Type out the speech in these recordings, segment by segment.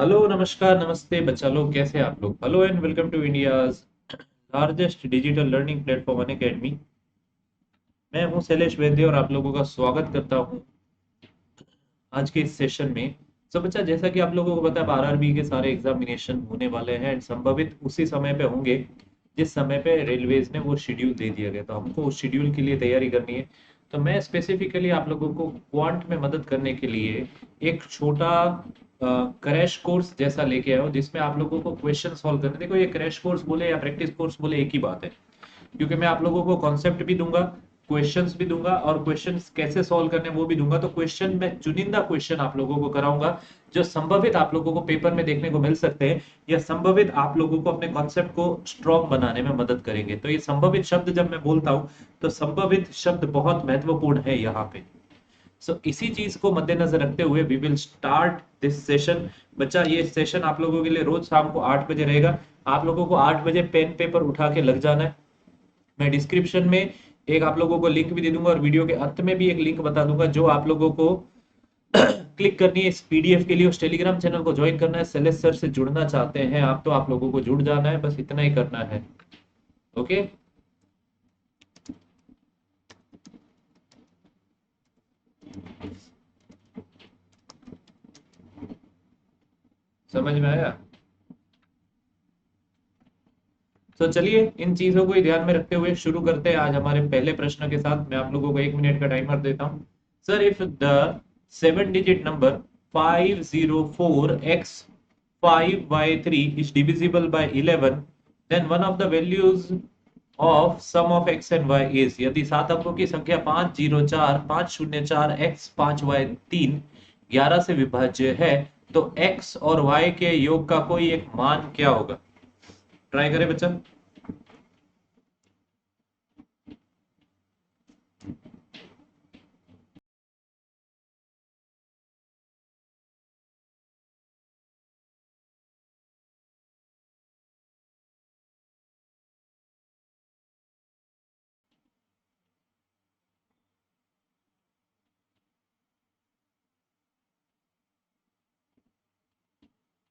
Hello, नमस्कार, नमस्ते बच्चा लोग, कैसे हैं आप लोग। Hello and welcome to India's largest digital learning platform Unacademy. मैं हूं शैलेश वैद्य और आप लोगों का स्वागत करता हूं आज के इस सेशन में। सब बच्चा, जैसा कि आप लोगों को पता है, आरआरबी के सारे एग्जामिनेशन होने वाले हैं and संभवित उसी समय पे होंगे जिस समय पे रेलवेज ने वो शेड्यूल दे दिया गया, तो हमको उस शेड्यूल के लिए तैयारी करनी है। तो मैं स्पेसिफिकली आप लोगों को क्वांट में मदद करने के लिए एक छोटा क्रैश कोर्स जैसा लेके आया हूँ, जिसमें आप लोगों को क्वेश्चन सॉल्व करने। देखो, ये क्रैश कोर्स बोले या प्रैक्टिस कोर्स बोले एक ही बात है, क्योंकि मैं आप लोगों को कॉन्सेप्ट भी दूंगा, क्वेश्चंस भी दूंगा और क्वेश्चंस कैसे सॉल्व करने वो भी दूंगा। तो क्वेश्चन में चुनिंदा क्वेश्चन आप लोगों को कराऊंगा जो संभवित आप लोगों को पेपर में देखने को मिल सकते हैं, या संभवित आप लोगों को अपने कॉन्सेप्ट को स्ट्रॉन्ग बनाने में मदद करेंगे। तो ये संभवित शब्द जब मैं बोलता हूं, तो संभवित शब्द बहुत महत्वपूर्ण है यहाँ पे। इसी चीज को मद्देनजर रखते हुए we will start this session. बच्चा, ये सेशन आप लोगों के लिए रोज शाम को 8 बजे रहेगा। आप लोगों को 8 बजे पेन पेपर उठा के लग जाना है। मैं डिस्क्रिप्शन में एक आप लोगों को लिंक भी दे दूंगा और वीडियो के अंत में भी एक लिंक बता दूंगा, जो आप लोगों को क्लिक करनी है इस पीडीएफ के लिए। उस टेलीग्राम चैनल को ज्वाइन करना है। शैलेश सर से जुड़ना चाहते हैं आप, तो आप लोगों को जुड़ जाना है, बस इतना ही करना है। ओके, समझ में आया? तो चलिए, इन चीजों को ही ध्यान में रखते हुए शुरू करते हैं आज हमारे पहले प्रश्न के साथ। मैं आप लोगों को 1 मिनट का टाइमर देता हूं। Sir, if the 7 digit number 504x 5y3 is divisible by 11, then one of the values of sum of x and y is। यदि 7 अंकों की संख्या 504 504 x 5y3 11 से विभाज्य है, तो x और y के योग का कोई एक मान क्या होगा। ट्राई करें बच्चा।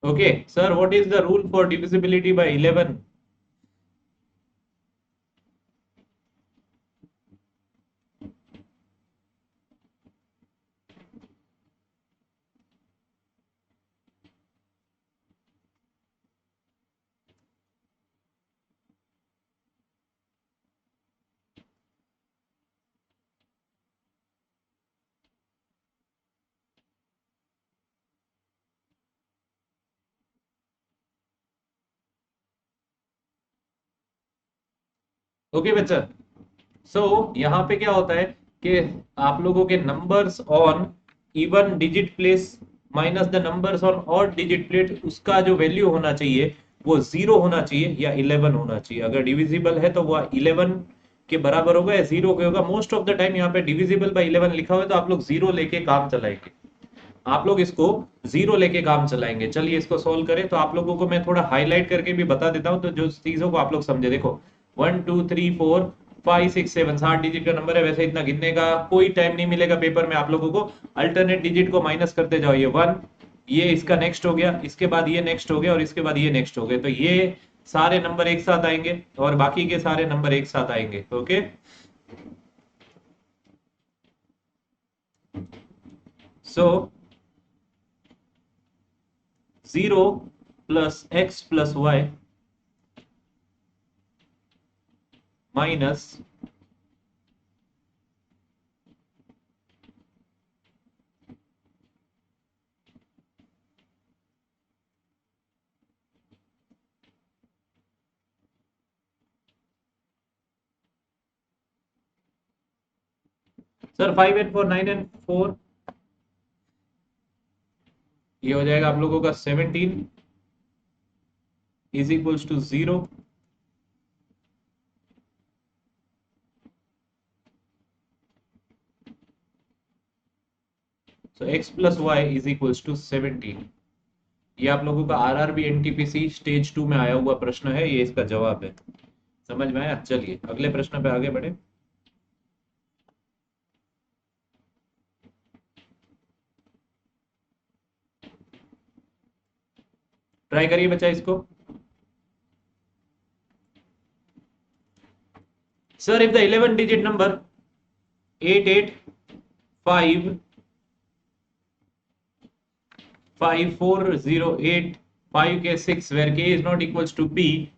Okay, sir, what is the rule for divisibility by 11? Okay बच्चा, यहाँ पे क्या होता है कि आप लोगों के numbers on even digit place minus the numbers on odd digit place, उसका जो वैल्यू होना चाहिए वो 0 होना चाहिए या 11 होना चाहिए। अगर डिविजिबल है तो वो 11 के बराबर होगा या 0 के होगा। मोस्ट ऑफ द टाइम यहाँ पे डिविजिबल बाय 11 लिखा हुआ है, तो आप लोग 0 लेके काम चलाएंगे। आप लोग इसको 0 लेके काम चलाएंगे। चलिए, इसको सोल्व करें। तो आप लोगों को मैं थोड़ा हाईलाइट करके भी बता देता हूं, तो जो चीजों को आप लोग समझे। देखो, 1 2 3 4 5 6 7 7 डिजिट का नंबर है। वैसे इतना गिनने का कोई टाइम नहीं मिलेगा पेपर में आप लोगों को। अल्टरनेट डिजिट को माइनस करते जाओ। ये 1, ये इसका नेक्स्ट हो गया, इसके बाद ये नेक्स्ट हो गया और इसके बाद ये नेक्स्ट हो गए। तो ये सारे नंबर एक साथ आएंगे और बाकी के सारे नंबर एक साथ आएंगे। Okay, so 0 plus X plus Y minus sir 5 and 4 9 and 4, ये हो जाएगा आप लोगों का 17 is equals to 0। So X plus Y is equals to 17। ये आप लोगों का आरआरबी एनटीपीसी स्टेज 2 में आया हुआ प्रश्न है, ये इसका जवाब है। समझ में आया? चलिए अगले प्रश्न पे आगे बढ़े। ट्राई करिए बच्चा इसको। Sir if the 11 digit number 885 5408 5k6 where k is not equals to p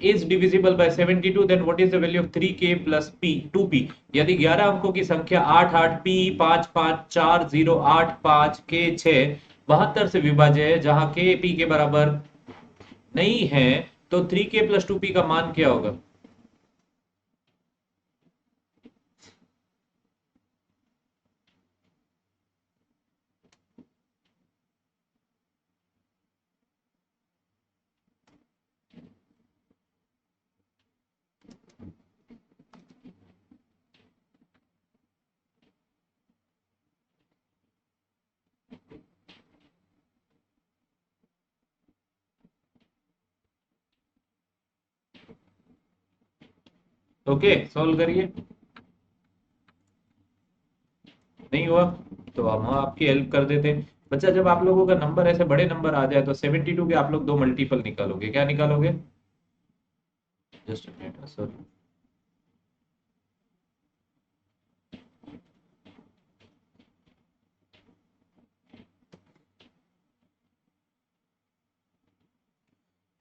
is divisible by 72, then what is the value of 3k plus p 2p। यदि 11 अंकों की संख्या 88 p 55408 k 6 72 से विभाज्य है जहां k p के बराबर नहीं है, तो 3k plus 2p का मान क्या होगा? ओके सॉल्व करिए। नहीं हुआ तो हम आपकी हेल्प कर देते हैं। बच्चा जब आप लोगों का नंबर ऐसे बड़े नंबर आ जाए तो 72 के आप लोग दो मल्टीपल निकालोगे, क्या निकालोगे? Just a minute, sorry.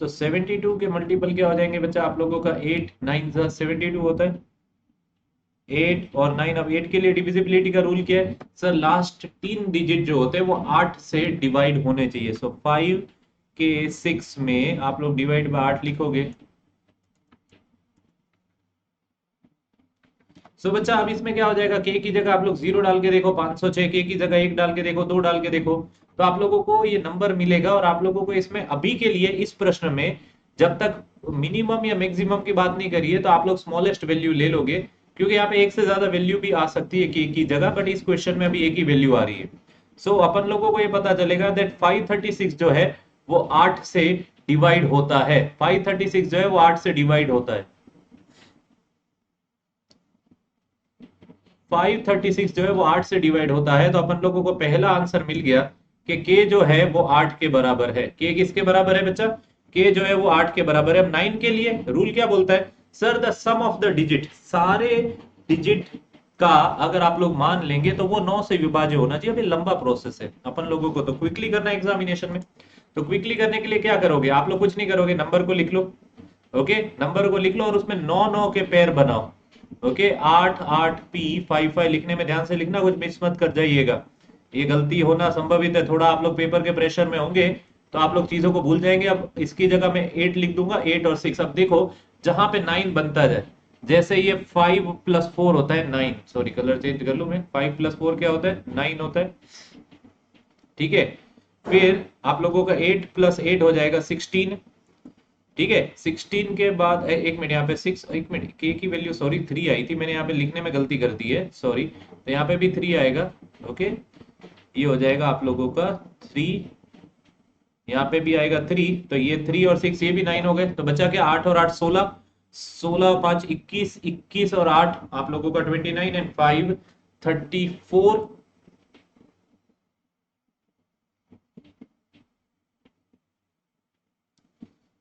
तो 72 के मल्टीपल क्या हो जाएंगे बच्चा आप लोगों का? 8 9 72 होता है। 8 और 9, अब 8 के लिए डिविजिबिलिटी का रूल क्या है सर? लास्ट 3 डिजिट जो होते हैं वो 8 से डिवाइड होने चाहिए। सो 5 के 6 में आप लोग डिवाइड बाय 8 लिखोगे। सो बच्चा अब इसमें क्या हो जाएगा? के की जगह आप लोग 0 डाल के देखो, 506। के की जगह 1 डाल के देखो, 2 डाल के देखो, तो आप लोगों को ये नंबर मिलेगा। और आप लोगों को इसमें अभी के लिए इस प्रश्न में जब तक मिनिमम या मैक्सिमम की बात नहीं करिए तो आप लोग स्मॉलेस्ट वैल्यू ले लोगे, क्योंकि यहाँ पे एक से ज्यादा वैल्यू भी आ सकती है के की जगह, बट इस क्वेश्चन में अभी एक ही वैल्यू आ रही है। सो अपन लोगों को ये पता चलेगा दैट 536 जो है वो 8 से डिवाइड होता है। 536 जो है वो 8 से डिवाइड होता है। 536 जो है वो 8 से डिवाइड होता है। तो अपन लोगों को पहला आंसर मिल गया कि के जो है वो 8 के बराबर है। के किसके बराबर है बच्चा? के जो है वो 8 के बराबर है। अब 9 के लिए रूल क्या बोलता है sir? The sum of the digit, सारे डिजिट का अगर आप लोग मान लेंगे तो वो 9 से विभाज्य होना चाहिए। अभी लंबा प्रोसेस है, अपन लोगों को तो क्विकली करना है एग्जामिनेशन में। तो क्विकली करने के लिए क्या करोगे आप लोग? कुछ नहीं करोगे, नंबर को लिख लो। ओके, नंबर को लिख लो और उसमें 9 9 के पेयर बनाओ। ओके, 8 8 पी 5 5 लिखने में ध्यान से लिखना, कुछ मिस मत कर जाइएगा। ये गलती होना संभवित है, थोड़ा आप लोग पेपर के प्रेशर में होंगे तो आप लोग चीजों को भूल जाएंगे। अब इसकी जगह मैं 8 लिख दूंगा, 8 और 6। अब देखो जहां पे 9 बनता जाए, जैसे ये 5 प्लस 4 होता है 9, सॉरी कलर चेंज कर लू मैं, 5 प्लस 4 क्या होता है? 9 होता है। ठीक है, फिर आप लोगों का 8 प्लस 8 हो जाएगा 16। ठीक है, 16 के बाद एक मिनट, यहाँ पे 6, एक मिनट, के की वैल्यू सॉरी 3 आई थी, मैंने यहाँ पे लिखने में गलती कर दी है, सॉरी। तो यहाँ पे भी 3 आएगा। ओके, ये हो जाएगा आप लोगों का 3, यहाँ पे भी आएगा 3। तो ये 3 और 6 ये भी 9 हो गए। तो बचा क्या? 8 और 8 16, 16 और 5 21, 21 और 8 आप लोगों का 29 and 5 34।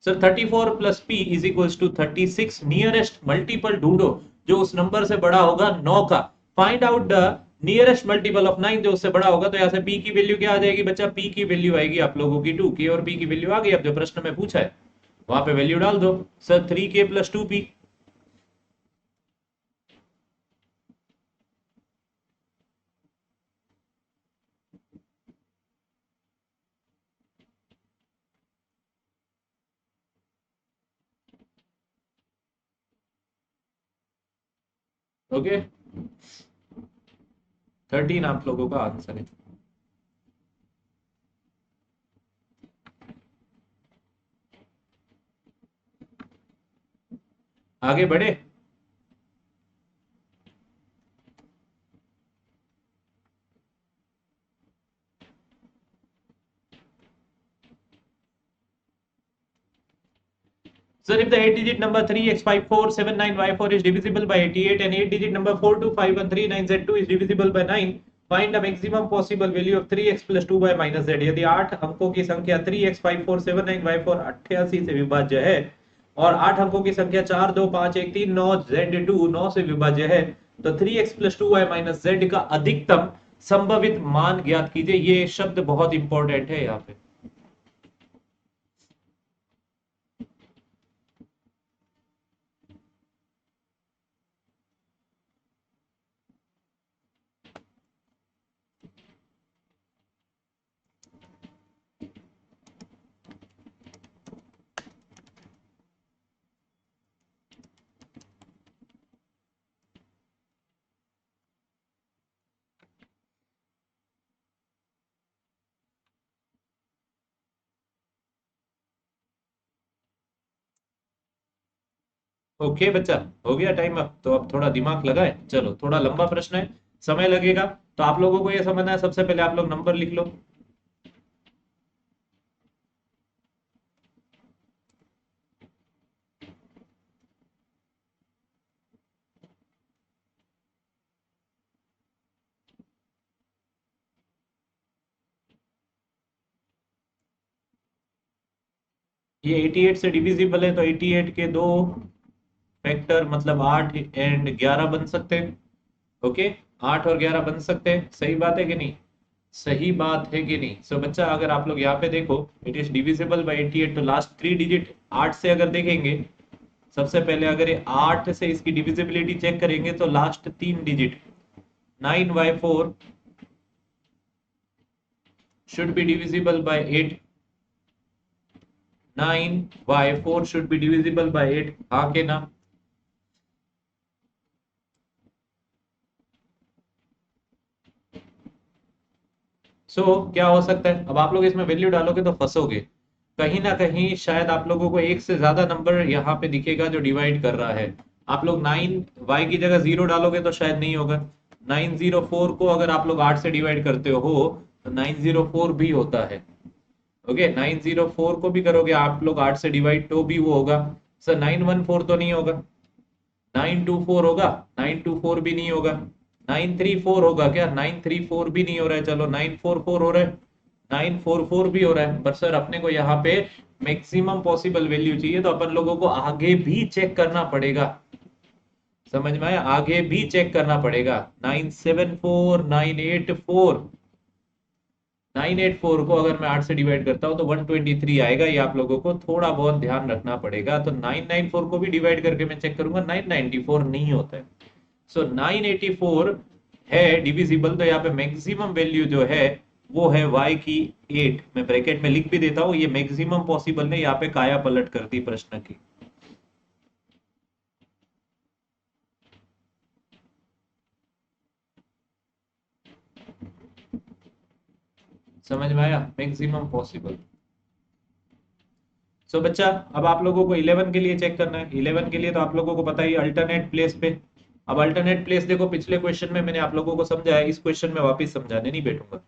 Sir 34 plus P is equals to 36। Nearest multiple ढूंढो जो उस नंबर से बड़ा होगा 9 का। Find out the nearest multiple of 9 जो उससे बड़ा होगा। तो यहाँ से पी की वैल्यू क्या आ जाएगी बच्चा? पी की वैल्यू आएगी आप लोगों की 2। के और पी की वैल्यू आ गई। अब जो प्रश्न में पूछा है वहां पे वैल्यू डाल दो sir, 3k plus 2p। Okay, 13 आप लोगों का आंसर है। आगे बढ़े। Sir, if the 8-digit number 3x5479y4 is divisible by 88 and 8-digit number 425139z2 is divisible by 9, find the maximum possible value of 3x plus 2y minus z। यदि 8 अंकों की संख्या 3x 5479y4 88 से विभाज्य है और 8 अंकों की संख्या 4 2 5 1 3 9 z2 9 से विभाज्य है तो 3x plus 2y minus z का अधिकतम संभावित मान ज्ञात कीजिए। ये शब्द बहुत इंपॉर्टेंट है यहाँ पे। ओके बच्चा, हो गया टाइम। अब तो अब थोड़ा दिमाग लगाए। चलो, थोड़ा लंबा प्रश्न है, समय लगेगा। तो आप लोगों को ये समझना है, सबसे पहले आप लोग नंबर लिख लो। ये 88 से डिविजिबल है तो 88 के दो फैक्टर मतलब 8 एंड 11 बन सकते हैं। ओके, 8 और 11 बन सकते हैं। सही बात है कि नहीं? सही बात है कि नहीं? सो बच्चा, अगर आप लोग यहाँ पे देखो, इट इज डिविजिबल बाय 88, तो लास्ट 3 डिजिट 8 से अगर देखेंगे, सबसे पहले अगर ये 8 से इसकी डिविजिबिलिटी चेक करेंगे तो last 3 digit 9y4 should be divisible by 8। 9y4 should be divisible by 8। हाँ के ना? क्या हो सकता है? अब आप लोग इसमें वैल्यू डालोगे तो फंसोगे कहीं ना कहीं। शायद आप लोगों को एक से ज्यादा नंबर यहाँ पे दिखेगा जो डिवाइड कर रहा है। आप लोग 9y की जगह 0 डालोगे तो शायद नहीं होगा। 904 को अगर आप लोग 8 से डिवाइड करते हो तो 904 भी होता है। ओके, 904 को भी करोगे आप लोग 8 से डिवाइड तो भी वो होगा। सर 914 तो नहीं होगा? 924 होगा? 924 भी नहीं होगा। 934 होगा क्या? 934 भी नहीं हो रहा है। चलो 944 हो रहा है, 944 भी हो रहा है। पर सर अपने को यहाँ पे मैक्सिमम पॉसिबल वैल्यू चाहिए तो अपन लोगों को आगे भी चेक करना पड़ेगा। समझ में आया? आगे भी चेक करना पड़ेगा। 974, 984, 984 को अगर मैं 8 से डिवाइड करता हूँ तो 123 आएगा। ये आप लोगों को थोड़ा बहुत ध्यान रखना पड़ेगा। तो 994 को भी डिवाइड करके मैं चेक करूंगा, 994 नहीं होता है। सो 984 है डिविजिबल, तो यहाँ पे मैक्सिमम वैल्यू जो है वो है y की 8। मैं ब्रैकेट में लिख भी देता हूँ, ये मैक्सिमम पॉसिबल ने यहाँ पे काया पलट कर दी प्रश्न की। समझ में आया? Maximum possible. बच्चा, अब आप लोगों को 11 के लिए चेक करना है। 11 के लिए तो आप लोगों को पता ही अल्टरनेट प्लेस पे। अब अल्टरनेट प्लेस देखो, पिछले क्वेश्चन में मैंने आप लोगों को समझाया, इस क्वेश्चन में वापस समझाने नहीं बैठूंगा।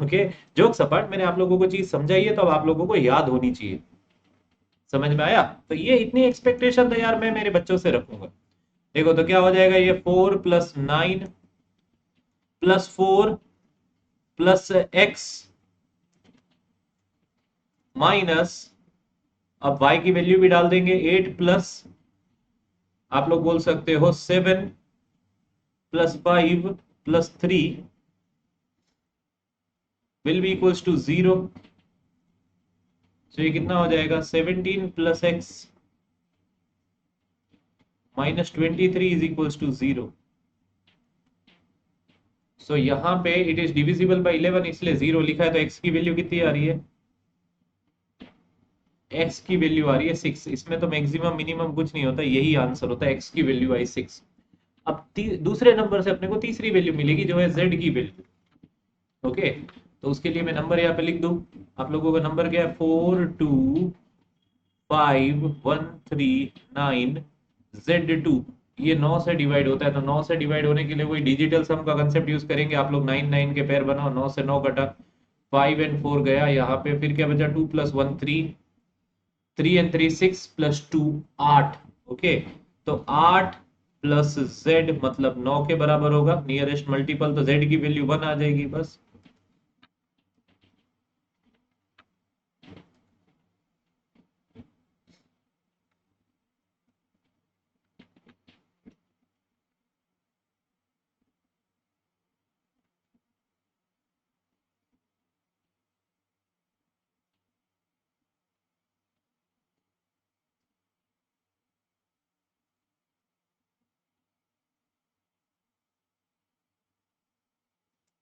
ओके, जोक सपाट मैंने आप लोगों को चीज समझाई है तो अब आप लोगों को याद होनी चाहिए। समझ में आया? तो ये इतनी एक्सपेक्टेशन तो यार मैं मेरे बच्चों से रखूंगा। देखो तो क्या हो जाएगा, ये 4 plus 9 plus 4 plus X minus, अब y की वैल्यू भी डाल देंगे, 8 प्लस आप लोग बोल सकते हो 7 plus 5 plus 3 will be equals to 0। तो ये कितना हो जाएगा, 17 plus X minus 23 is equals to 0। So यहाँ पे इट इज डिविजिबल बाय 11 इसलिए 0 लिखा है। तो x की वैल्यू कितनी आ रही है? x की वैल्यू आ रही है 6। इसमें तो मैक्सिमम मिनिमम कुछ नहीं होता, यही आंसर होता है। x की वैल्यू आई 6। अब दूसरे नंबर से अपने को तीसरी वैल्यू मिलेगी जो है z की वैल्यू। ओके, तो उसके लिए मैं नंबर यहाँ पे लिख दूं। आप लोगों का नंबर क्या है? 425 139 Z2। ये 9 से डिवाइड होता है, तो 9 से डिवाइड होने के लिए वही डिजिटल सम का कंसेप्ट यूज करेंगे। आप लोग 9 9 के पेयर बनाओ। 9 से 9 कटा, 5 एंड 4 गया यहाँ पे, फिर क्या बचा? 2 प्लस 1 3, 3 एंड 3 6 प्लस 2 8। ओके, तो 8 प्लस जेड मतलब 9 के बराबर होगा, नियरेस्ट मल्टीपल तो जेड की वैल्यू 1 आ जाएगी बस।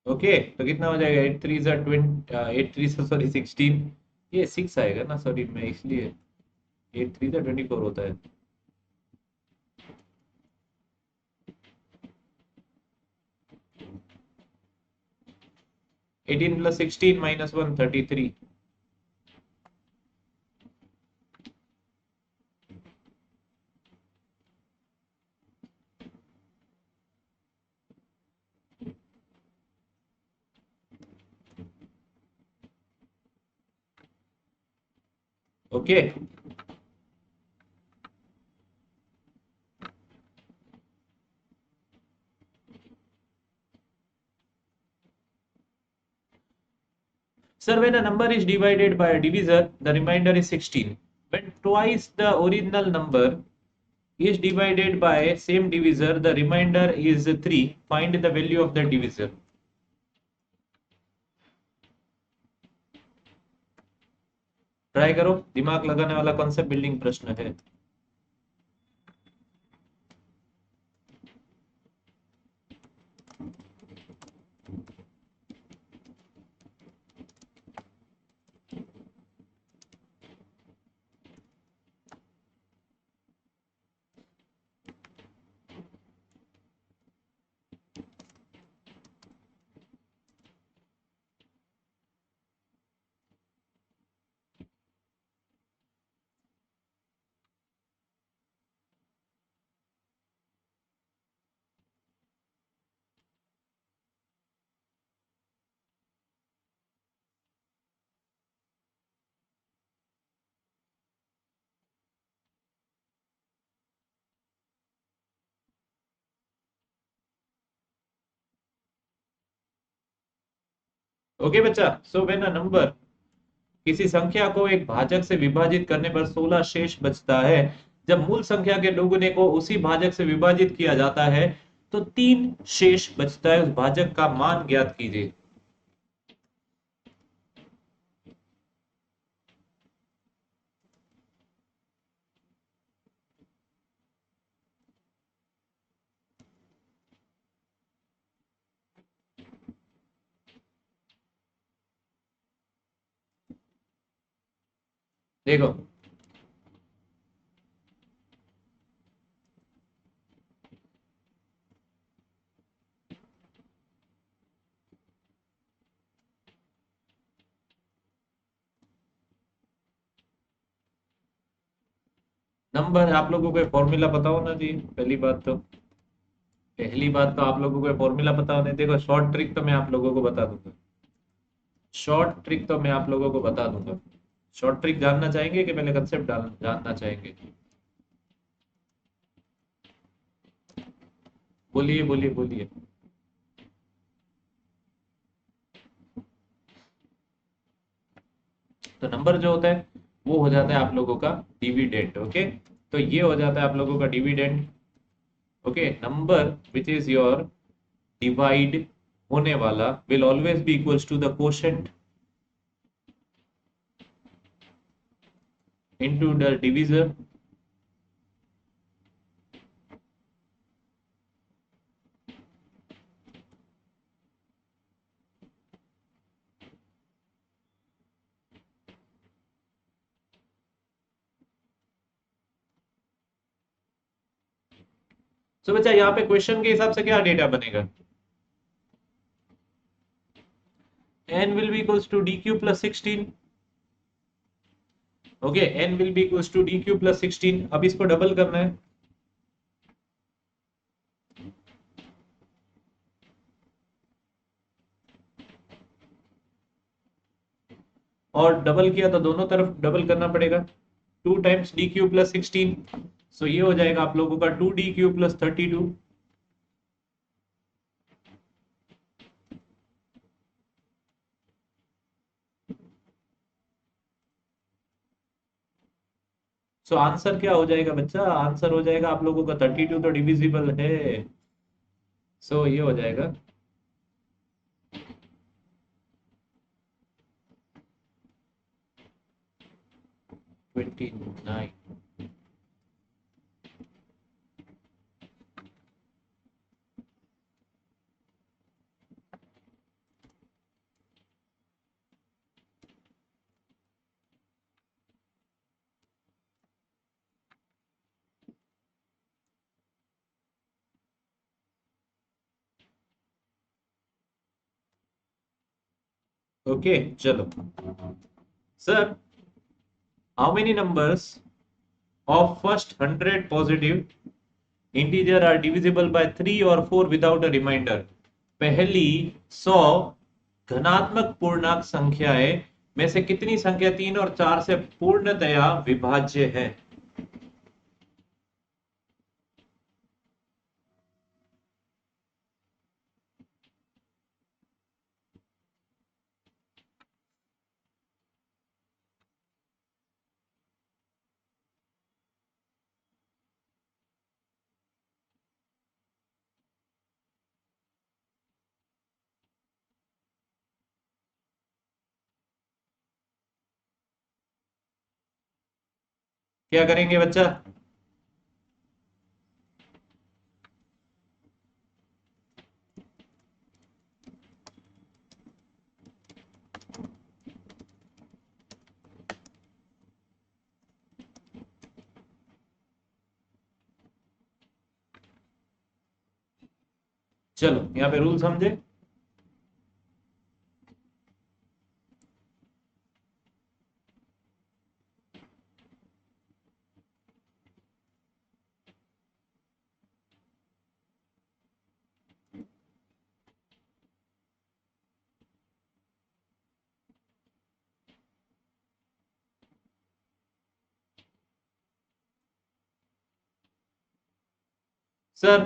ओके, तो कितना हो जाएगा, 8 3 सॉरी 16, ये 6 आएगा ना, सॉरी मैं इसलिए 8 3 24 होता है। 18 plus 16 minus 1 33। Okay, sir, when a number is divided by a divisor, the remainder is 16. When twice the original number is divided by same divisor, the remainder is 3. Find the value of the divisor. Try करो, दिमाग लगाने वाला concept building प्रश्न है। Okay बच्चा, so when a number, किसी संख्या को एक भाजक से विभाजित करने पर 16 शेष बचता है, जब मूल संख्या के दोगुने को उसी भाजक से विभाजित किया जाता है तो 3 शेष बचता है, उस भाजक का मान ज्ञात कीजिए। देखो, नंबर आप लोगों को फॉर्मूला पता होना चाहिए, पहली बात तो आप लोगों को फॉर्मूला पता होना है। देखो, शॉर्ट ट्रिक तो मैं आप लोगों को बता दूंगा, शॉर्ट ट्रिक तो मैं आप लोगों को बता दूंगा। शॉर्ट ट्रिक जानना चाहेंगे कि पहले कंसेप्ट जानना चाहेंगे? बोलिए बोलिए बोलिए। तो नंबर जो होता है वो हो जाता है आप लोगों का डिविडेंड। ओके, तो ये हो जाता है आप लोगों का dividend. Okay, number which is your divide होने वाला will always be equals to the quotient into the divisor. So बच्चा, यहाँ पे क्वेश्चन के हिसाब से क्या डेटा बनेगा? n will be equals to dq plus 16। Okay, n will be equals to dq plus 16। अब इसको डबल करना है, और डबल किया तो दोनों तरफ डबल करना पड़ेगा, 2 टाइम्स डी क्यू प्लस 16। सो ये हो जाएगा आप लोगों का 2d³ प्लस 32। सो आंसर क्या हो जाएगा बच्चा? आंसर हो जाएगा आप लोगों का 32 तो डिविजिबल है। सो ये हो जाएगा 29। ओके चलो sir, how many numbers of first 100 positive integer are divisible by 3 और 4 विदाउट अ रिमाइंडर? पहली 100 धनात्मक पूर्णांक संख्याएं में से कितनी संख्या 3 और 4 से पूर्णतया विभाज्य है? क्या करेंगे बच्चा? चलो यहाँ पे रूल समझे। Sir,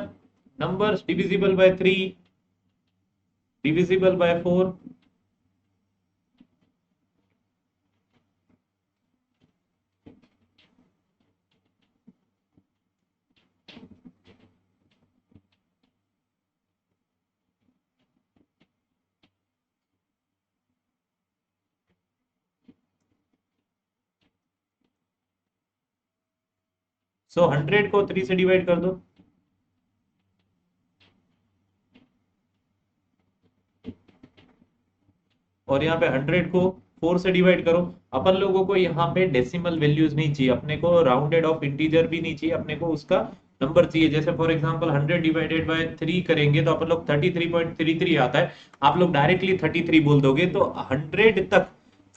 numbers divisible by 3, divisible by 4, सो 100 को 3 से डिवाइड कर दो। और यहाँ पे 100 को 4 से डिवाइड करो। अपन लोगों को यहाँ पे डेसिमल वैल्यूज नहीं चाहिए, अपने को राउंडेड ऑफ इंटीजर भी नहीं चाहिए, अपने को उसका नंबर चाहिए। जैसे फॉर एग्जांपल 100 डिवाइडेड बाय 3 करेंगे तो अपन लोग 33.33 आता है। आप लोग डायरेक्टली 33 बोल दोगे तो 100 तक,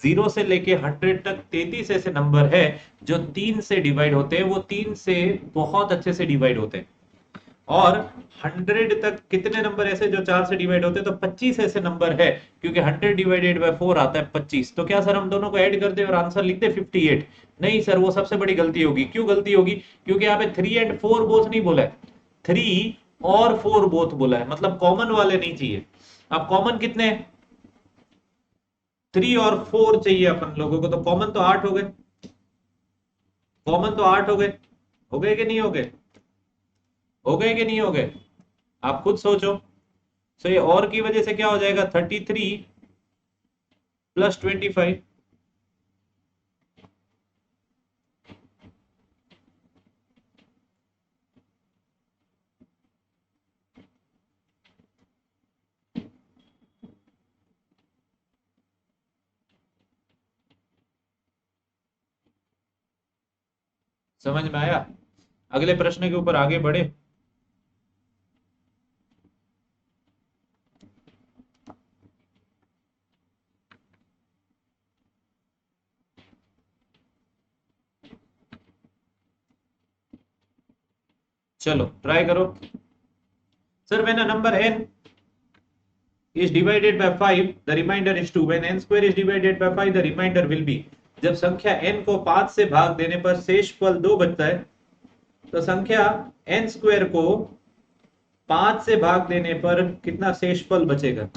0 से लेके 100 तक 33 ऐसे नंबर है जो 3 से डिवाइड होते हैं, वो 3 से बहुत अच्छे से डिवाइड होते हैं। और 100 तक कितने नंबर ऐसे जो 4 से डिवाइड होते हैं? तो 25 ऐसे नंबर है, क्योंकि 100 डिवाइडेड बाय 4 आता है 25। तो क्या सर हम दोनों को ऐड कर दे और आंसर लिख दे 58? नहीं सर, वो सबसे बड़ी गलती होगी। क्यों गलती होगी? क्योंकि यहाँ पे 3 एंड 4 बोथ नहीं बोला है, 3 और 4 बोथ बोला है, मतलब कॉमन वाले नहीं चाहिए। अब कॉमन कितने? 3 और 4 चाहिए अपन लोगों को, तो कॉमन तो 8 हो गए। कॉमन तो 8 हो गए। हो गए कि नहीं हो गए? हो गए कि नहीं हो गए? आप खुद सोचो। सो ये और की वजह से क्या हो जाएगा? 33 प्लस 25। समझ में आया? अगले प्रश्न के ऊपर आगे बढ़े। चलो ट्राई करो। Sir when a number n is divided by 5 the remainder is 2, when n square is divided by 5 the remainder will be। जब संख्या n को 5 से भाग देने पर शेषफल 2 बचता है, तो संख्या n स्क्वायर को 5 से भाग देने पर कितना शेषफल बचेगा?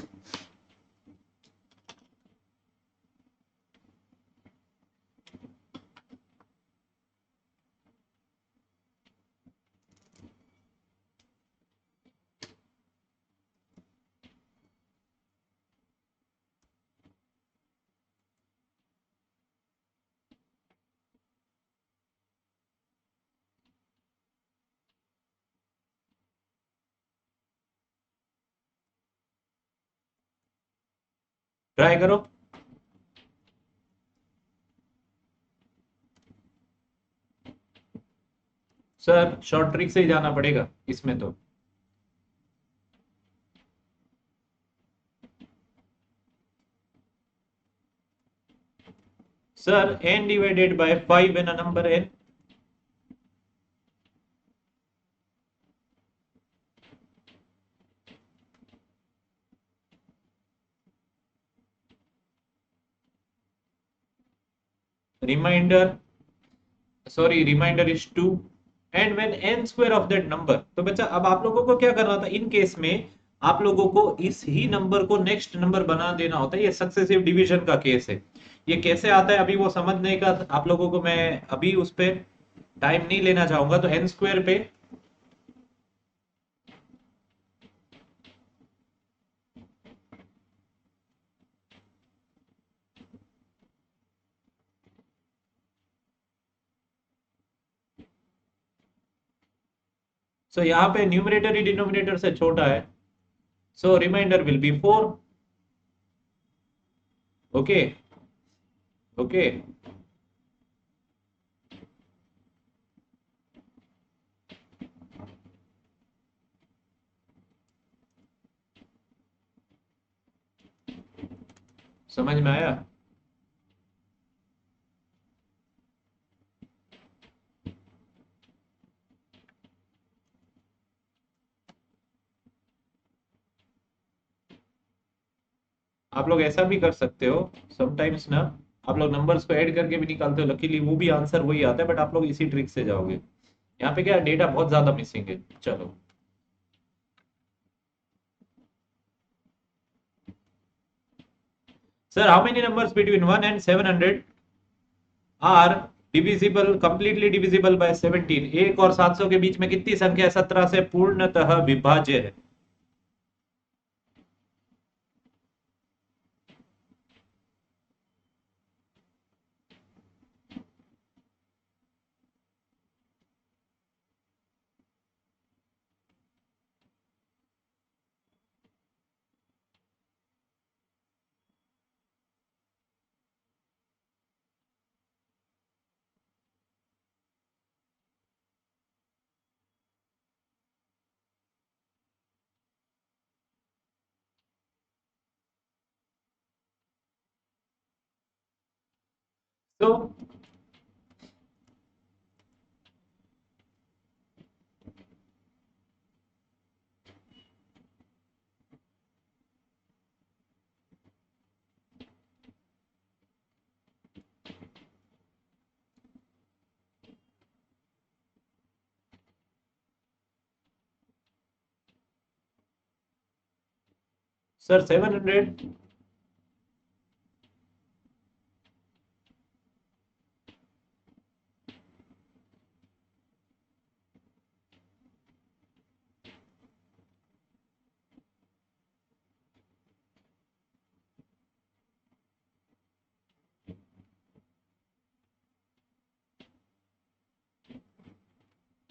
ट्राई करो। सर शॉर्ट ट्रिक से ही जाना पड़ेगा इसमें तो। Sir n divided by 5 an number n। Reminder, sorry reminder is 2 and when n square of that number. तो बच्चा अब आप लोगों को क्या करना था इन केस में, आप लोगों को इस ही नंबर को नेक्स्ट नंबर बना देना होता है। ये सक्सेसिव डिवीजन का केस है। ये कैसे आता है अभी वो समझने का आप लोगों को मैं अभी उस पे टाइम नहीं लेना चाहूंगा। तो n स्क्वायर पे सो यहाँ पे न्यूमरेटर ही डिनोमिनेटर से छोटा है, so remainder will be 4। Okay okay. समझ में आया? आप लोग ऐसा भी कर सकते हो समटाइम्स ना, आप लोग नंबर्स को ऐड करके भी निकालते हो, लकीली वो भी आंसर वही आता है, बट आप लोग इसी ट्रिक से जाओगे। यहाँ पे क्या डेटा बहुत ज्यादा मिसिंग है। चलो sir, how many numbers between 1 and 700 are divisible completely divisible by 17? 1 और 700 के बीच में कितनी संख्या 17 से पूर्णतः विभाज्य है? तो सर 700।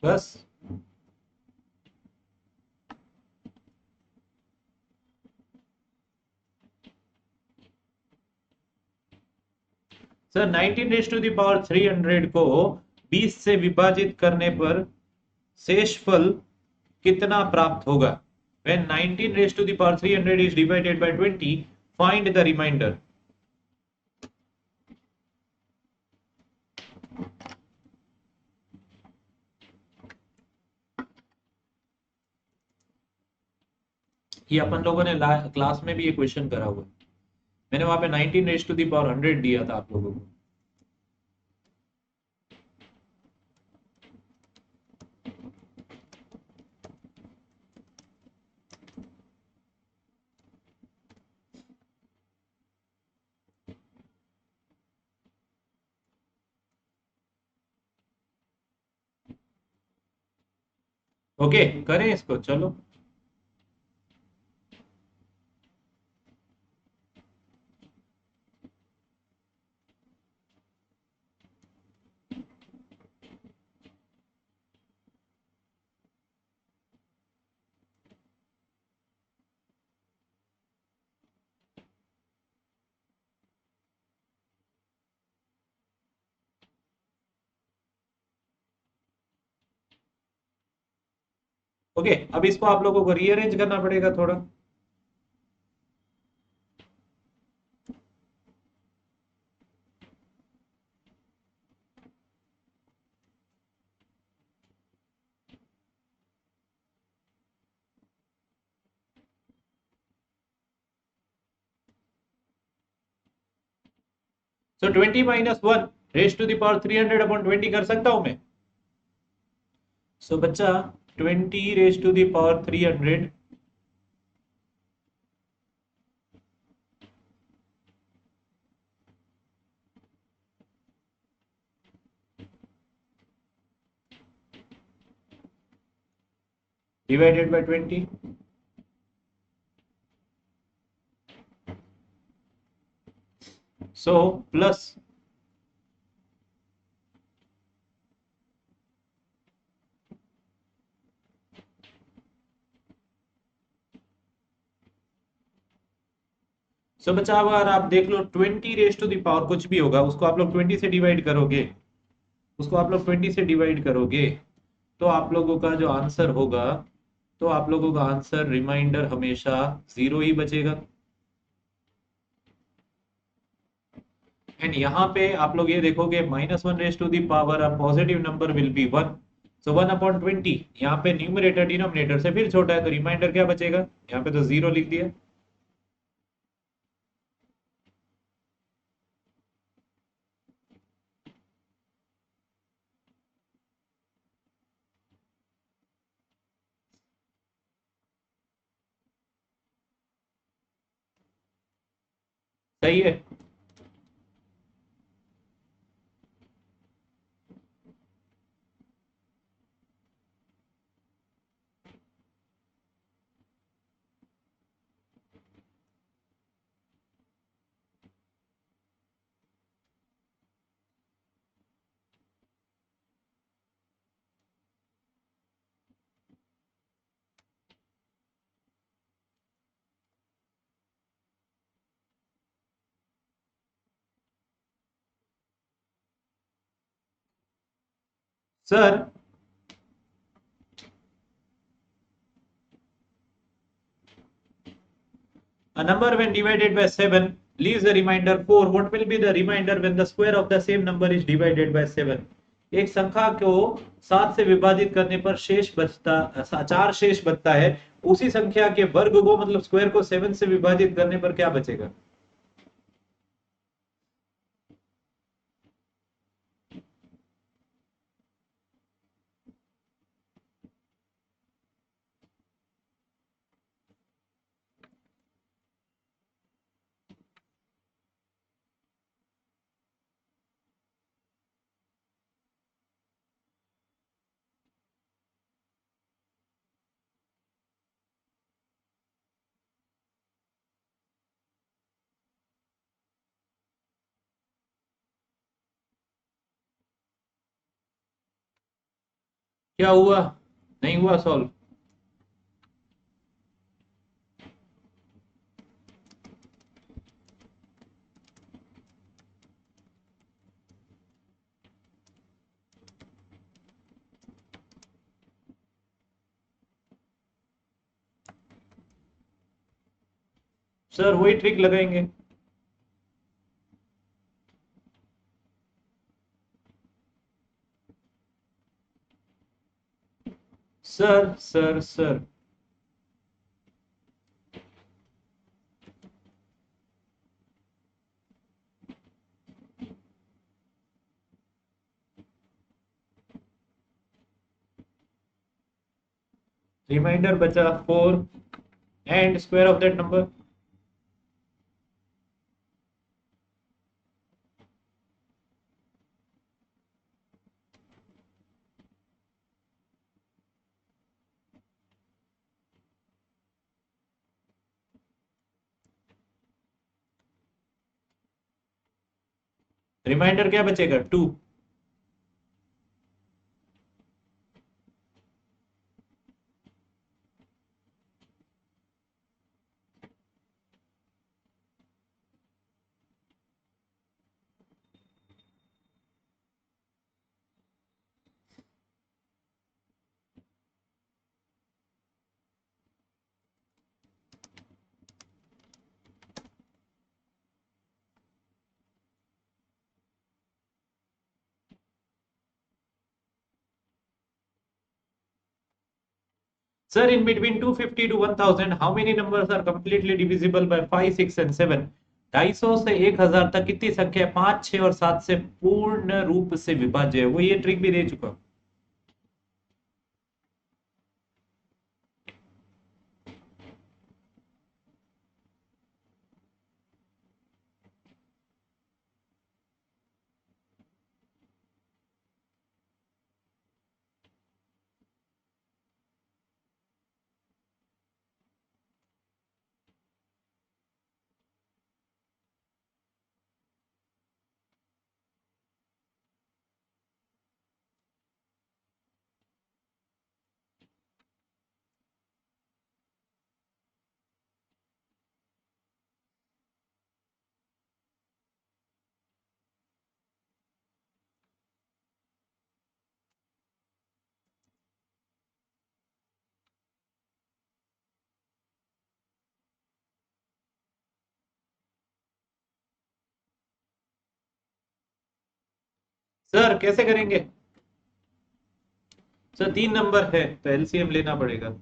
बस sir 19 raise to the power 300 को 20 से विभाजित करने पर शेषफल कितना प्राप्त होगा? When 19 raised to the power 300 is divided by 20, find the remainder. ये अपन लोगों ने क्लास में भी ये क्वेश्चन करा हुआ है। मैंने वहां पे 19 रेज टू द पावर 100 दिया था आप लोगों को। ओके, करें इसको, चलो। ओके, अब इसको आप लोगों को रीअरेंज करना पड़ेगा थोड़ा। So 20 - 1 raise to the power 300/20 कर सकता हूं मैं। सो बच्चा, 20 raise to the power 300 divided by 20। So plus, so बच्चा अब अगर आप देख लो 20 रेज टू द पावर कुछ भी होगा, उसको आप लोग 20 से डिवाइड करोगे, उसको आप लोग 20 से डिवाइड करोगे, तो आप लोगों का जो आंसर होगा, तो आप लोगों का आंसर रिमाइंडर हमेशा जीरो ही बचेगा। एंड यहाँ पे आप लोग ये देखोगे -1 raise to the power a positive number will be 1। So 1/20 यहाँ पे न्यूमरेटर डिनोमिनेटर से फिर छोटा है, तो रिमाइंडर क्या बचेगा, यहाँ पे तो जीरो लिख दिया। सही है। Sir, a number when divided by 7 leaves a remainder 4. What will be the remainder when the square of the same number is divided by 7? एक संख्या को 7 से विभाजित करने पर शेष बचता, 4 शेष बचता है। उसी संख्या के वर्ग को, मतलब स्क्वायर को 7 से विभाजित करने पर क्या बचेगा? क्या हुआ? नहीं हुआ सॉल्व? सर वही ट्रिक लगाएंगे। सर रिमाइंडर बचा 4 and square of that number. Reminder क्या बचेगा 2। Sir, in between 250 to 1000, how many numbers are completely divisible by 5, 6 and 7? 250 से 1000 तक कितनी संख्या है? 5, 6 और 7 से पूर्ण रूप से विभाज्य है। वो ये ट्रिक भी दे चुका। सर कैसे करेंगे? सर 3 नंबर है तो एलसीएम लेना पड़ेगा।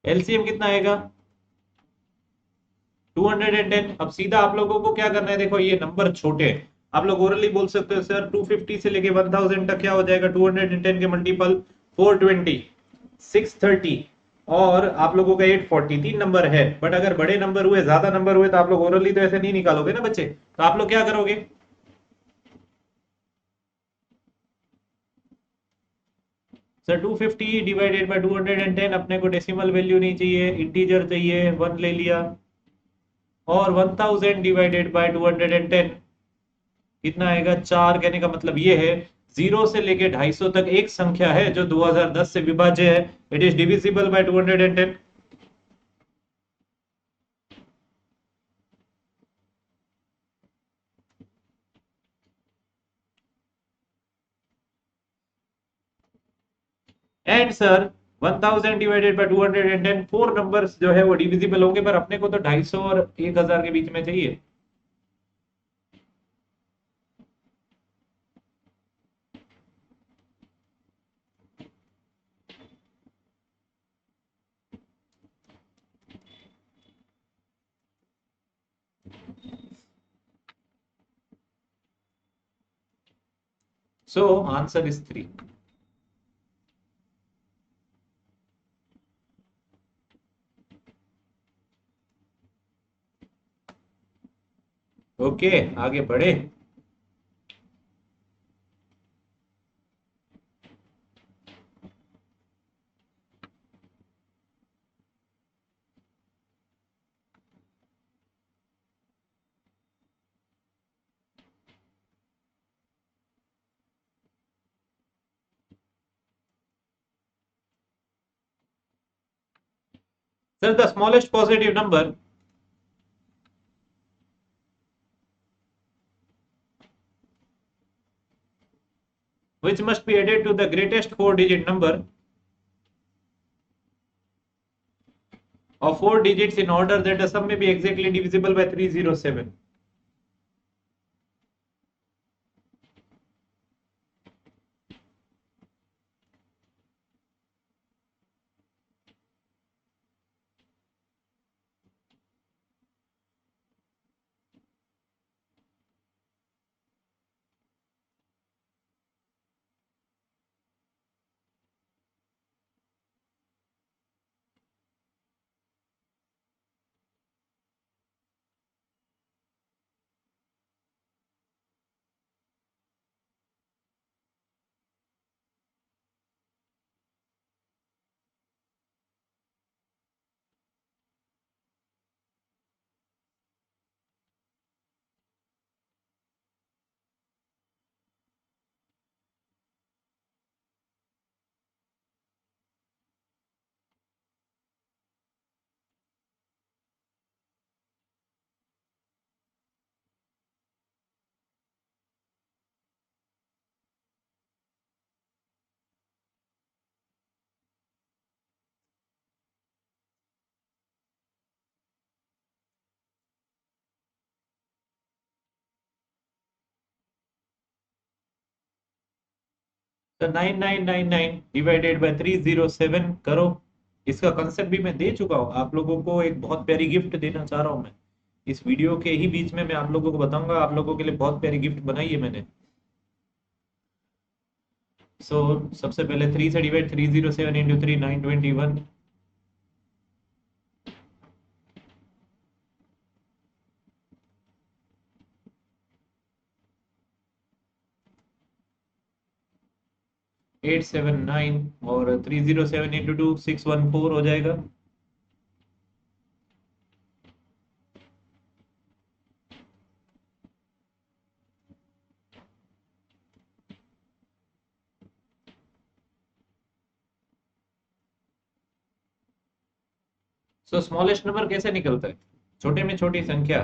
एलसीएम कितना आएगा? 210। अब सीधा आप लोगों को क्या करना है, देखो ये नंबर छोटे हैं, आप लोग ओरली बोल सकते हो सर 250 से लेके 1000 तक क्या हो जाएगा? 210 के मल्टीपल 420, 630 और आप लोगों का 840। 3 नंबर है, बट अगर बड़े नंबर हुए, ज्यादा नंबर हुए तो आप लोग ओरली तो ऐसे नहीं निकालोगे ना बच्चे, तो आप लोग क्या करोगे? सर 250 डिवाइडेड बाय 210, अपने को डेसिमल वैल्यू नहीं चाहिए, इंटीजर चाहिए, 1 ले लिया। और 1000 डिवाइडेड बाय 210 कितना आएगा? 4। कहने का मतलब ये है 0 से लेके 250 तक एक संख्या है जो 2010 से विभाज्य है। It is divisible bye 210। And sir 1000 divided by 210, 4 numbers जो है वो डिविजिबल होंगे, पर अपने को तो 250 और 1000 के बीच में चाहिए। So answer is 3। ओके, आगे बढ़े। Sir the smallest positive number which must be added to the greatest 4-digit number of 4 digits in order that the sum may be exactly divisible by 307। तो 9999 डिवाइडेड बाय 307 करो। इसका concept भी मैं दे चुका हूँ आप लोगों को। एक बहुत प्यारी गिफ्ट देना चाह रहा हूँ मैं इस वीडियो के ही बीच में। मैं आप लोगों को बताऊंगा, आप लोगों के लिए बहुत प्यारी गिफ्ट बनाई है मैंने। सो सबसे पहले 3 से divide 307 into 3 921। Eight seven nine और 307 इंटू 2 614 हो जाएगा। सो स्मॉलेस्ट नंबर कैसे निकलता है? छोटे में छोटी संख्या।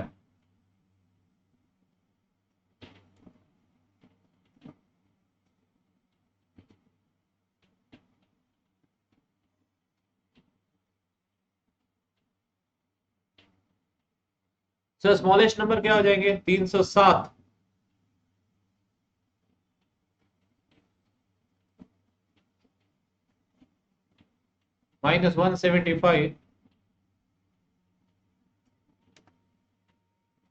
सो स्मॉलेस्ट नंबर क्या हो जाएंगे? 307 minus 175।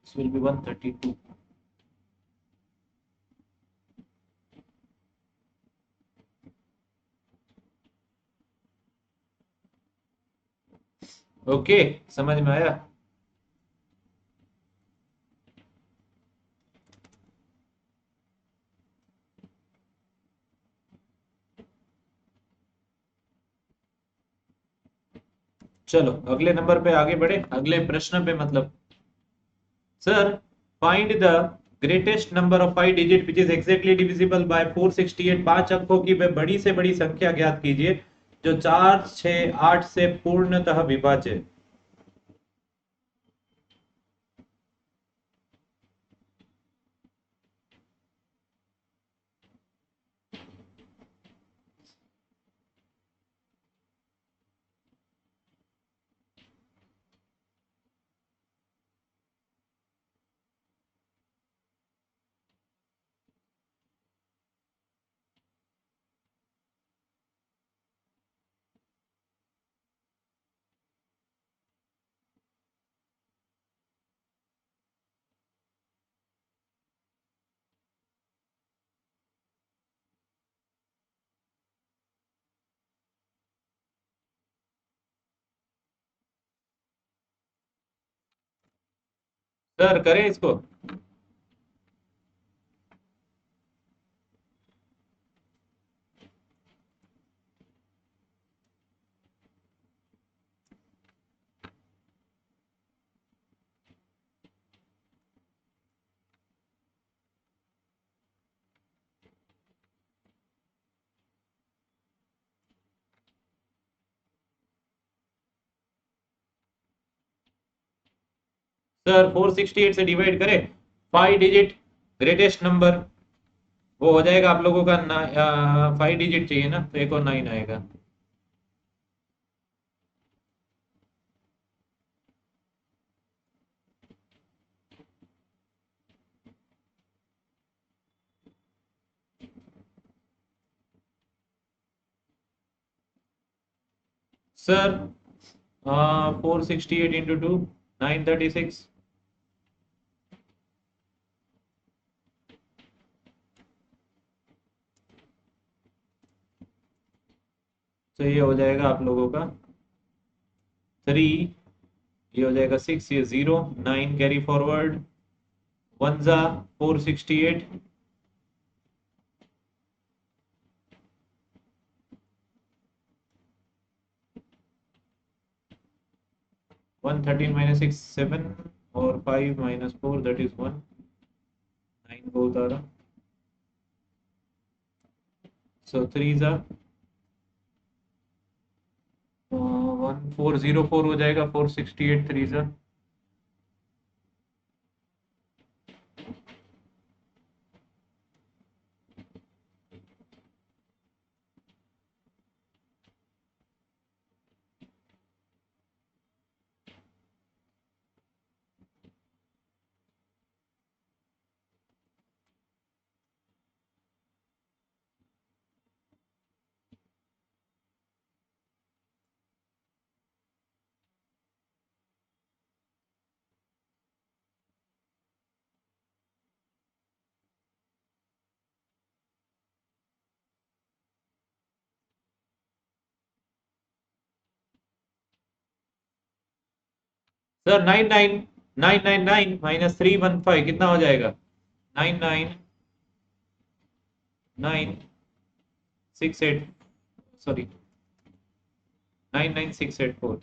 This will be 132। Okay, समझ में आया। चलो अगले नंबर पे आगे बढ़े, अगले प्रश्न पे मतलब। Sir, find the greatest number of 5 digit which is exactly divisible bye 468। 5 अंकों की वह बड़ी से बड़ी संख्या ज्ञात कीजिए जो 4 6 8 से पूर्णतः विभाज्य है। सर करें इसको। सर 468 से डिवाइड करें 5 डिजिट ग्रेटेस्ट नंबर, वो हो जाएगा आप लोगों का 5 डिजिट चाहिए ना, तो एक और 9 आएगा। Sir 468 into 2 936। तो ये हो जाएगा आप लोगों का 3, ये हो जाएगा 6, ये 0 9 कैरी फॉरवर्ड, 1 जा 468, 113 माइनस 6 7 और 5 माइनस 4 दैट इज 1। 9 को उतारा, सो 3 जा 1404 हो जाएगा। 468 3 जा। सर 99999 कितना हो जाएगा? 99968, सॉरी 99684।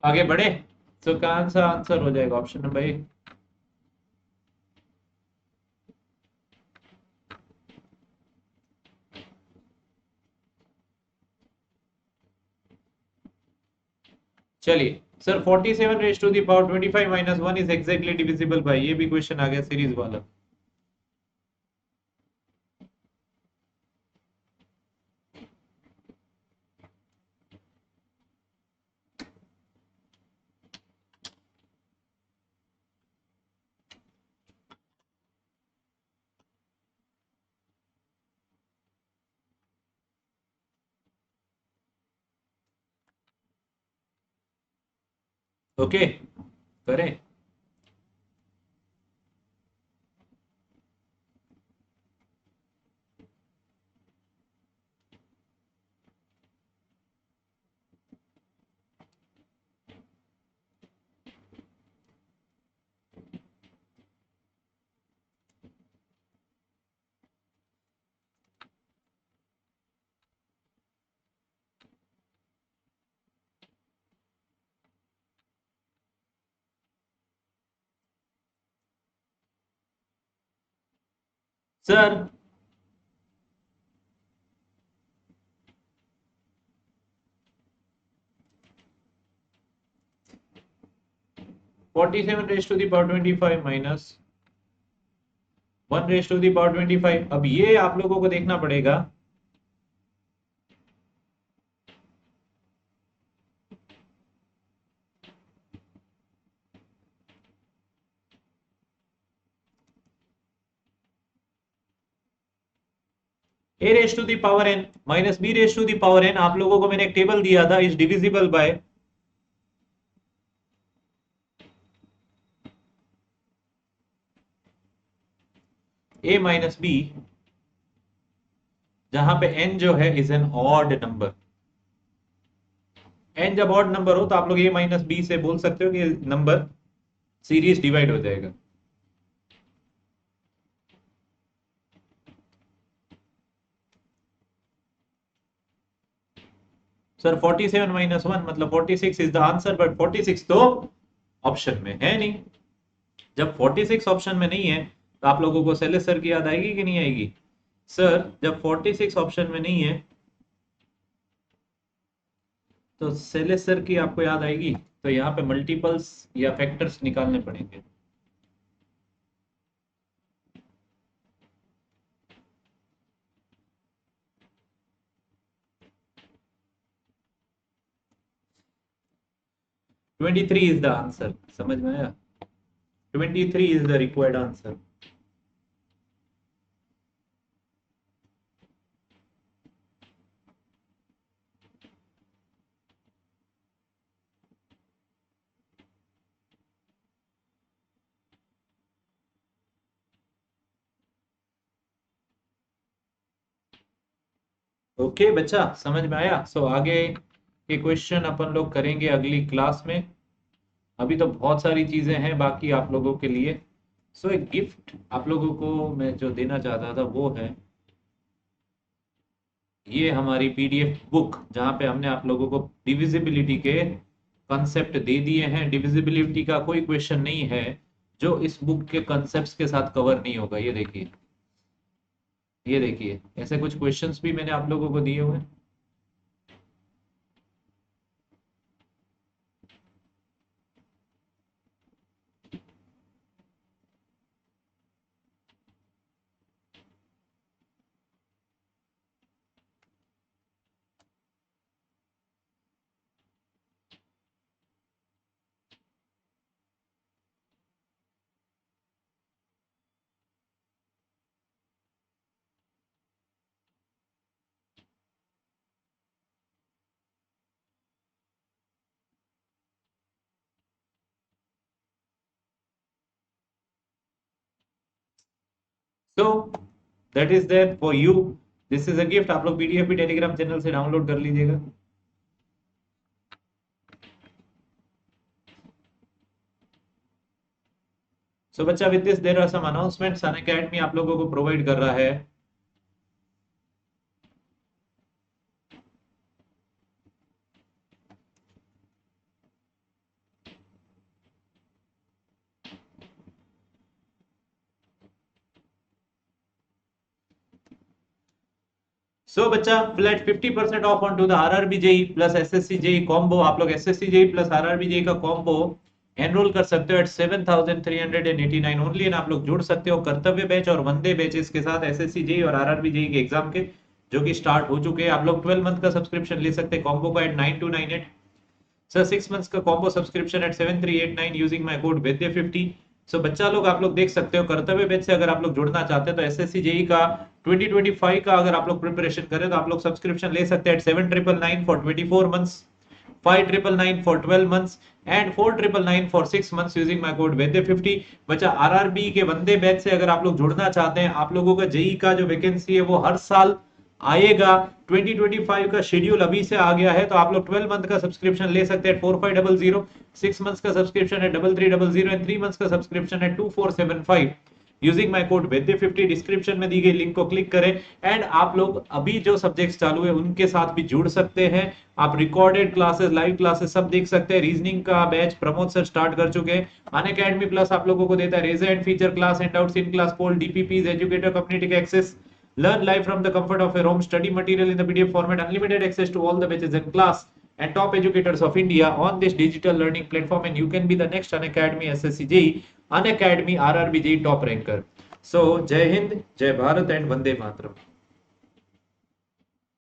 आगे बढ़े। तो कौन सा आंसर हो जाएगा? Option number a. चलिए sir, 47 raised to the power 25 - 1 is exactly divisible by, ये भी क्वेश्चन आ गया सीरीज वाला। ओके, करें। Sir 47 raised to the power 25 - 1 raised to the power 25, अब ये आप लोगों को देखना पड़ेगा। a raise to the power n minus b raise to the power n, आप लोगों को मैंने एक टेबल दिया था, is divisible by a minus b, जहां पे n जो है is an odd number. n जब ऑड नंबर हो तो आप लोग a माइनस b से बोल सकते हो कि नंबर सीरीज डिवाइड हो जाएगा। सर 47 - 1 मतलब 46 इज द आंसर, बट 46 तो ऑप्शन में है नहीं। जब 46 ऑप्शन में नहीं है तो आप लोगों को सेलेस सर की याद आएगी कि नहीं आएगी? सर जब 46 ऑप्शन में नहीं है तो सेलेस सर की आपको याद आएगी, तो यहाँ पे मल्टीपल्स या फैक्टर्स निकालने पड़ेंगे। Twenty three is the answer, समझ में आया? 23 is the required answer. Okay बच्चा, समझ में आया? सो आगे के क्वेश्चन अपन लोग करेंगे अगली क्लास में। अभी तो बहुत सारी चीजें हैं बाकी आप लोगों के लिए। सो एक गिफ्ट आप लोगों को मैं जो देना चाहता था वो है ये हमारी पीडीएफ बुक, जहाँ पे हमने आप लोगों को डिविजिबिलिटी के कंसेप्ट दे दिए हैं। डिविजिबिलिटी का कोई क्वेश्चन नहीं है जो इस बुक के कंसेप्ट्स के साथ कवर नहीं होगा। ये देखिए, ये देखिए, ऐसे कुछ क्वेश्चंस भी मैंने आप लोगों को दिए हुए हैं। So that is there for you, this is a gift. आप लोग पीडीएफ भी टेलीग्राम चैनल से डाउनलोड कर लीजिएगा। सो बच्चा, with this there are some announcements Unacademy आप लोगों को प्रोवाइड कर रहा है। सो बच्चा, flat 50% off on to the RRB JE plus SSC JE combo. आप लोग SSC JE plus RRB JE का कॉम्बो एनरोल कर सकते हो एट 7,389 ओनली, एंड आप लोग जुड़ सकते हो कर्तव्य बैच और वंदे बैचेस के साथ एसएससी जेई और आरआरबी जेई के एग्जाम के, जो कि स्टार्ट हो चुके हैं। आप लोग 12 मंथ का सब्सक्रिप्शन ले सकते हैं कॉम्बो का एट 9298। सर 6 मंथ्स का combo subscription at 7389 using my code वैद्य50। सो बच्चा लोग, आप लोग देख सकते हो कर्तव्य बैच से अगर आप लोग जुड़ना चाहते हैं तो एसएससी जेई का 2025 का अगर आप लोग प्रिपरेशन करें तो आप लोग सब्सक्रिप्शन ले सकते हैं at 7999 for 24 months, 5999 for 12 months and 4999 for 6 months using my code वैद्य50। बच्चा, आरआरबी के वंदे बैच से अगर आप लोग जुड़ना चाहते हैं, आप लोगों का जेई का जो वैकेंसी है वो हर साल आएगा। 2025 का शेड्यूल अभी से आ गया है, तो आप लोग 12 मंथ का सब्सक्रिप्शन ले सकते हैं 4500, 6 मंथ्स का सब्सक्रिप्शन है 3300 एंड 3 मंथ्स का सब्सक्रिप्शन है 2475 यूजिंग माय कोड वैद्य50। डिस्क्रिप्शन में दी गई लिंक को क्लिक करें एंड आप लोग अभी जो सब्जेक्ट्स चालू है उनके साथ भी जुड़ सकते हैं। आप रिकॉर्डेड क्लासेस, लाइव क्लासेस सब देख सकते हैं। रीजनिंग का बैच प्रमोद सर स्टार्ट कर चुके हैं। अनअकैडमी प्लस आप लोगों को देता है raiser and feature class, handouts in class, poll, DPPs, educator community का access, learn live from the comfort of your home, study material in the PDF format, unlimited access to all the batches and class, and top educators of India on this digital learning platform, and you can be the next Unacademy SSC JEE, Unacademy RRB JEE top ranker. So, Jai Hind, Jai Bharat and Vande Mataram.